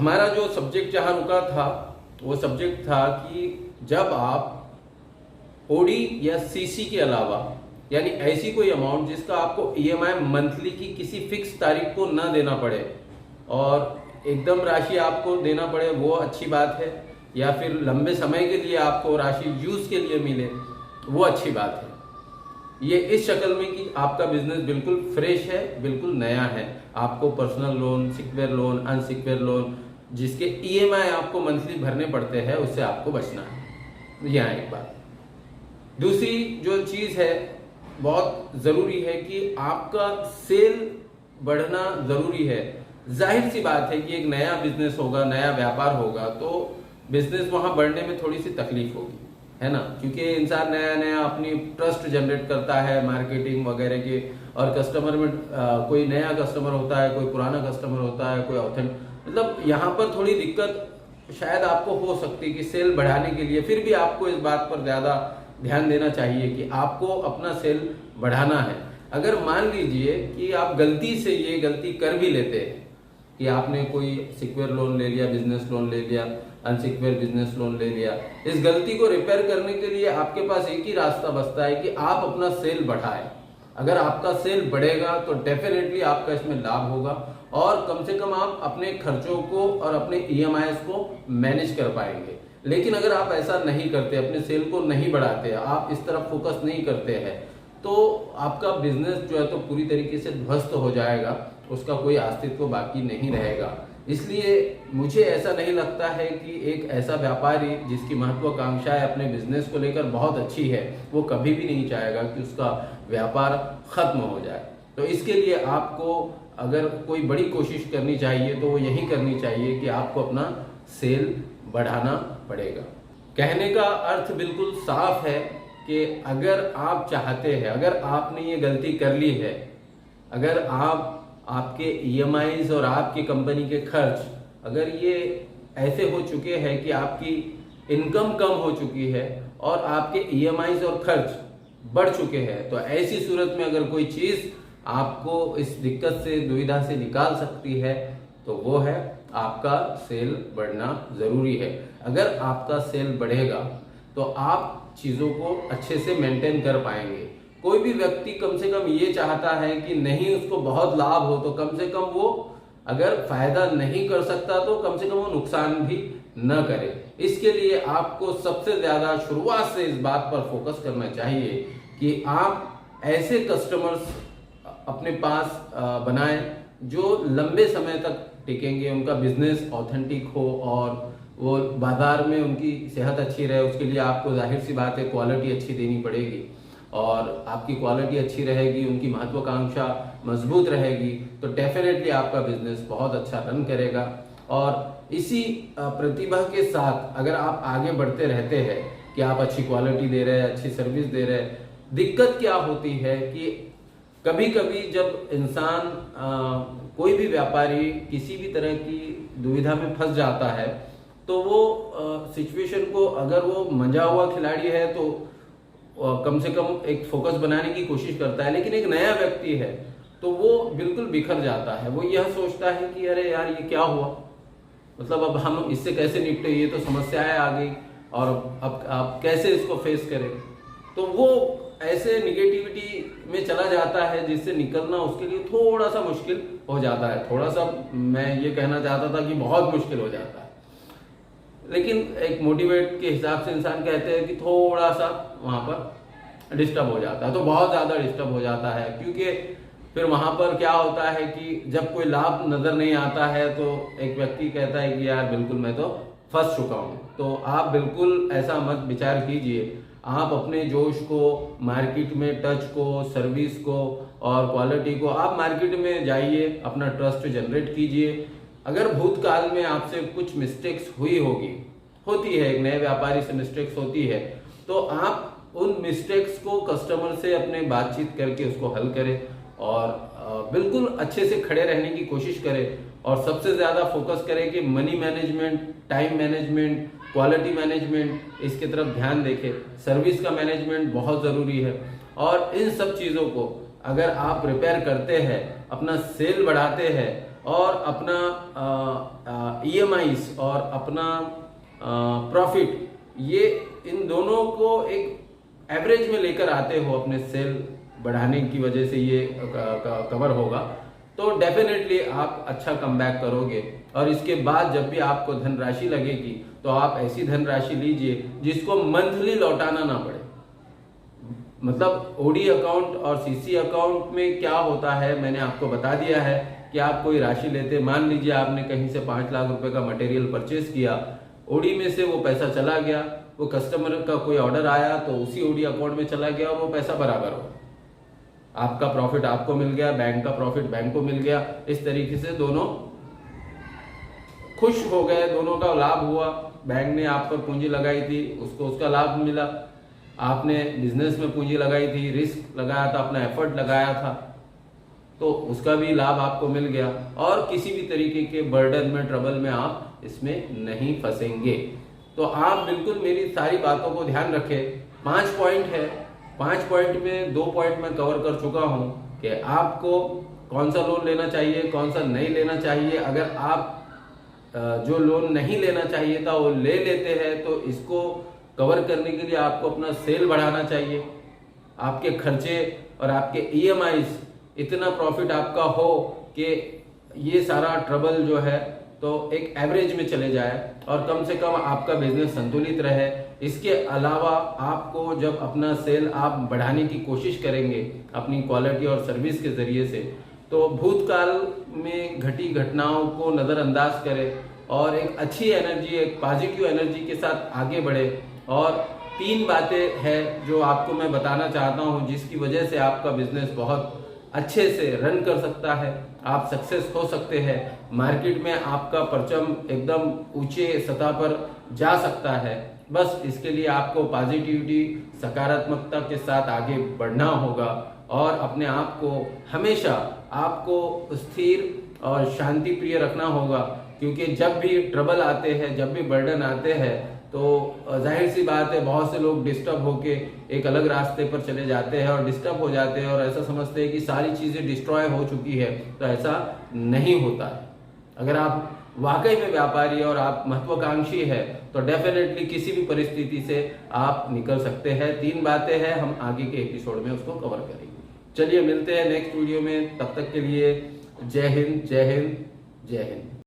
हमारा जो सब्जेक्ट जहाँ रुका था वो सब्जेक्ट था कि जब आप ओडी या सीसी के अलावा यानी ऐसी कोई अमाउंट जिसका आपको ईएमआई मंथली की किसी फिक्स तारीख को ना देना पड़े और एकदम राशि आपको देना पड़े, वो अच्छी बात है, या फिर लंबे समय के लिए आपको राशि यूज के लिए मिले, वो अच्छी बात है। ये इस शक्ल में कि आपका बिजनेस बिल्कुल फ्रेश है, बिल्कुल नया है, आपको personal loan, secure loan, unsecure loan जिसके ईएमआई आपको मंथली भरने पड़ते हैं उससे आपको बचना है। यह एक बात। दूसरी जो चीज है बहुत जरूरी है कि आपका सेल बढ़ना जरूरी है। जाहिर सी बात है कि एक नया बिजनेस होगा, नया व्यापार होगा तो बिजनेस वहां बढ़ने में थोड़ी सी तकलीफ होगी, है ना, क्योंकि इंसान नया नया अपनी ट्रस्ट जनरेट करता है मार्केटिंग वगैरह के, और कस्टमर में कोई नया कस्टमर होता है, कोई पुराना कस्टमर होता है, कोई ऑथेंटिक, मतलब यहाँ पर थोड़ी दिक्कत शायद आपको हो सकती है कि सेल बढ़ाने के लिए। फिर भी आपको इस बात पर ज्यादा ध्यान देना चाहिए कि आपको अपना सेल बढ़ाना है। अगर मान लीजिए कि आप गलती से ये गलती कर भी लेते हैं कि आपने कोई सिक्योर लोन ले लिया, बिजनेस लोन ले लिया, अनसिक्योर बिजनेस लोन ले लिया, इस गलती को रिपेयर करने के लिए आपके पास एक ही रास्ता बचता है कि आप अपना सेल बढ़ाएं। अगर आपका सेल बढ़ेगा तो डेफिनेटली आपका इसमें लाभ होगा और कम से कम आप अपने खर्चों को और अपने ईएमआई को मैनेज कर पाएंगे। लेकिन अगर आप ऐसा नहीं करते, अपने सेल को नहीं बढ़ाते, आप इस तरफ फोकस नहीं करते हैं, तो आपका बिजनेस जो है तो पूरी तरीके से ध्वस्त हो जाएगा, उसका कोई अस्तित्व बाकी नहीं रहेगा। इसलिए मुझे ऐसा नहीं लगता है कि एक ऐसा व्यापारी जिसकी महत्वाकांक्षाएं अपने बिजनेस को लेकर बहुत अच्छी है, वो कभी भी नहीं चाहेगा कि उसका व्यापार खत्म हो जाए। तो इसके लिए आपको अगर कोई बड़ी कोशिश करनी चाहिए तो वो यही करनी चाहिए कि आपको अपना सेल बढ़ाना पड़ेगा। कहने का अर्थ बिल्कुल साफ है कि अगर आप चाहते हैं, अगर आपने ये गलती कर ली है, अगर आपके ईएमआईज और आपकी कंपनी के खर्च अगर ये ऐसे हो चुके हैं कि आपकी इनकम कम हो चुकी है और आपके ईएमआईज और खर्च बढ़ चुके हैं, तो ऐसी सूरत में अगर कोई चीज आपको इस दिक्कत से, दुविधा से निकाल सकती है तो वो है आपका सेल बढ़ना जरूरी है। अगर आपका सेल बढ़ेगा तो आप चीजों को अच्छे से मेंटेन कर पाएंगे। कोई भी व्यक्ति कम से कम ये चाहता है कि नहीं उसको बहुत लाभ हो, तो कम से कम वो अगर फायदा नहीं कर सकता तो कम से कम वो नुकसान भी न करे। इसके लिए आपको सबसे ज्यादा शुरुआत से इस बात पर फोकस करना चाहिए कि आप ऐसे कस्टमर्स अपने पास बनाएं जो लंबे समय तक टिकेंगे, उनका बिजनेस ऑथेंटिक हो और वो बाजार में उनकी सेहत अच्छी रहे। उसके लिए आपको जाहिर सी बात है क्वालिटी अच्छी देनी पड़ेगी, और आपकी क्वालिटी अच्छी रहेगी, उनकी महत्वाकांक्षा मजबूत रहेगी, तो डेफिनेटली आपका बिजनेस बहुत अच्छा रन करेगा। और इसी प्रतिभा के साथ अगर आप आगे बढ़ते रहते हैं कि आप अच्छी क्वालिटी दे रहे हैं, अच्छी सर्विस दे रहे हैं, दिक्कत क्या होती है कि कभी कभी जब इंसान कोई भी व्यापारी किसी भी तरह की दुविधा में फंस जाता है तो वो सिचुएशन को, अगर वो मंझा हुआ खिलाड़ी है तो कम से कम एक फोकस बनाने की कोशिश करता है, लेकिन एक नया व्यक्ति है तो वो बिल्कुल बिखर जाता है। वो यह सोचता है कि अरे यार ये क्या हुआ, मतलब अब हम इससे कैसे निपटे, ये तो समस्याएं आ गई और अब कैसे इसको फेस करें। तो वो ऐसे निगेटिविटी में चला जाता है जिससे निकलना उसके लिए थोड़ा सा मुश्किल हो जाता है। थोड़ा सा मैं ये कहना चाहता था कि बहुत मुश्किल हो जाता है, लेकिन एक मोटिवेट के हिसाब से इंसान कहते हैं कि थोड़ा सा वहां पर डिस्टर्ब हो जाता है, तो बहुत ज्यादा डिस्टर्ब हो जाता है। क्योंकि फिर वहां पर क्या होता है कि जब कोई लाभ नजर नहीं आता है तो एक व्यक्ति कहता है कि यार बिल्कुल मैं तो फंस चुका हूं। तो आप बिल्कुल ऐसा मत विचार कीजिए। आप अपने जोश को, मार्केट में टच को, सर्विस को और क्वालिटी को, आप मार्केट में जाइए, अपना ट्रस्ट जनरेट कीजिए। अगर भूतकाल में आपसे कुछ मिस्टेक्स हुई होगी, होती है, एक नए व्यापारी से मिस्टेक्स होती है, तो आप उन मिस्टेक्स को कस्टमर से अपने बातचीत करके उसको हल करें और बिल्कुल अच्छे से खड़े रहने की कोशिश करें। और सबसे ज्यादा फोकस करें कि money management, time management, quality management, इसकी तरफ ध्यान देखें। सर्विस का मैनेजमेंट बहुत जरूरी है और इन सब चीजों को अगर आप रिपेयर करते हैं, अपना सेल बढ़ाते हैं, और अपना EMIs और अपना प्रॉफिट, ये इन दोनों को एक एवरेज में लेकर आते हो, अपने सेल बढ़ाने की वजह से ये कवर होगा, तो डेफिनेटली आप अच्छा कमबैक करोगे। और इसके बाद जब भी आपको धनराशि लगेगी तो आप ऐसी धनराशि लीजिए जिसको मंथली लौटाना ना पड़े। मतलब ओडी अकाउंट और सीसी अकाउंट में क्या होता है मैंने आपको बता दिया है कि आप कोई राशि लेते, मान लीजिए आपने कहीं से 5 लाख रुपए का मटेरियल परचेज किया, ओडी में से वो पैसा चला गया, वो कस्टमर का कोई ऑर्डर आया तो उसी ओडी अकाउंट में चला गया और वो पैसा बराबर हो, आपका प्रॉफिट आपको मिल गया, बैंक का प्रॉफिट बैंक को मिल गया। इस तरीके से दोनों खुश हो गए, दोनों का लाभ हुआ। बैंक ने आप पर पूंजी लगाई थी, उसको उसका लाभ मिला, आपने बिजनेस में पूंजी लगाई थी, रिस्क लगाया था, अपना एफर्ट लगाया था, तो उसका भी लाभ आपको मिल गया और किसी भी तरीके के बर्डन में, ट्रबल में आप इसमें नहीं फंसेंगे। तो आप बिल्कुल मेरी सारी बातों को ध्यान रखें। 5 पॉइंट है, 5 पॉइंट में 2 पॉइंट मैं कवर कर चुका हूं कि आपको कौन सा लोन लेना चाहिए, कौन सा नहीं लेना चाहिए। अगर आप जो लोन नहीं लेना चाहिए था वो ले लेते हैं तो इसको कवर करने के लिए आपको अपना सेल बढ़ाना चाहिए, आपके खर्चे और आपके EMIs इतना प्रॉफिट आपका हो कि ये सारा ट्रबल जो है तो एक एवरेज में चले जाए और कम से कम आपका बिजनेस संतुलित रहे। इसके अलावा आपको जब अपना सेल आप बढ़ाने की कोशिश करेंगे अपनी क्वालिटी और सर्विस के जरिए से, तो भूतकाल में घटी घटनाओं को नज़रअंदाज करें और एक अच्छी एनर्जी, एक पॉजिटिव एनर्जी के साथ आगे बढ़े। और 3 बातें हैं जो आपको मैं बताना चाहता हूं जिसकी वजह से आपका बिजनेस बहुत अच्छे से रन कर सकता है, आप सक्सेस हो सकते हैं, मार्केट में आपका परचम एकदम ऊंचे सतह पर जा सकता है। बस इसके लिए आपको पॉजिटिविटी, सकारात्मकता के साथ आगे बढ़ना होगा और अपने आप को हमेशा आपको स्थिर और शांति प्रिय रखना होगा, क्योंकि जब भी ट्रबल आते हैं, जब भी बर्डन आते हैं तो जाहिर सी बात है बहुत से लोग डिस्टर्ब होके एक अलग रास्ते पर चले जाते हैं और डिस्टर्ब हो जाते हैं और ऐसा समझते हैं कि सारी चीजें डिस्ट्रॉय हो चुकी है, तो ऐसा नहीं होता है। अगर आप वाकई में व्यापारी और आप महत्वाकांक्षी है तो डेफिनेटली किसी भी परिस्थिति से आप निकल सकते हैं। 3 बातें हैं, हम आगे के एपिसोड में उसको कवर करेंगे। चलिए मिलते हैं नेक्स्ट वीडियो में, तब तक के लिए जय हिंद, जय हिंद, जय हिंद।